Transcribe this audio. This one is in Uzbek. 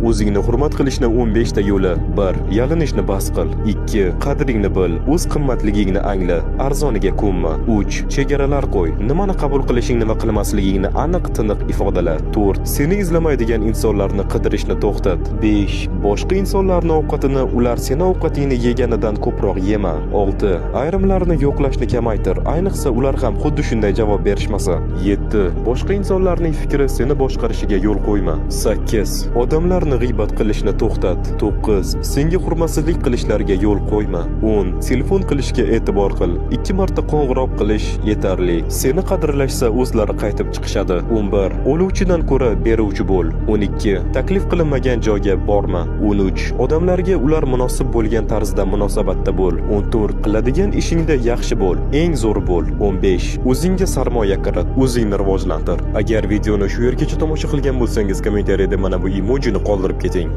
O'zingni hurmat qilishni 15 ta yo'li. 1. Yalinishni bas qil. 2. Qadringni bil. O'z qimmatligingni angla. Arzoniga ko'nma. 3. Chegaralar qo'y. Nimani qabul qilishingni va qilmasligingni aniq-tiniq ifodala. 4. Seni izlamaydigan insonlarni qidirishni to'xtat. 5. Boshqa insonlarning ovqatini ular seni ovqatingni yeganidan ko'proq yema. 6. Ayrimlarni yo'qlashni kamaytir, ayniqsa ular ham xuddi shunday javob berishmasa. 7. Boshqa insonlarning fikri seni boshqarishiga yo'l qo'yma. 8. Odamlarni g'iybat qilishni to'xtat. 9. Senga hurmatsizlik qilishlariga yo'l qo'yma. 10. Telefon qilishga e'tibor qil. 2 marta qo'ng'iroq qilish yetarli. Seni qadrlashsa o'zlari qaytib chiqishadi. 11. Oluvchidan ko'ra beruvchi bo'l. 12. Taklif qilinmagan joyga borma. 13. Odamlarga ular munosib bo'lgan tarzda munosabatda bo'l. 14. Qiladigan ishingda yaxshi bo'l, eng zo'ri bo'l. 15. O'zingga sarmoya kirit, o'zingni rivojlantir. Agar videoni shu yergacha tomosha qilgan bo'lsangiz, kommentariyada mana bu emojini qoldirib keting.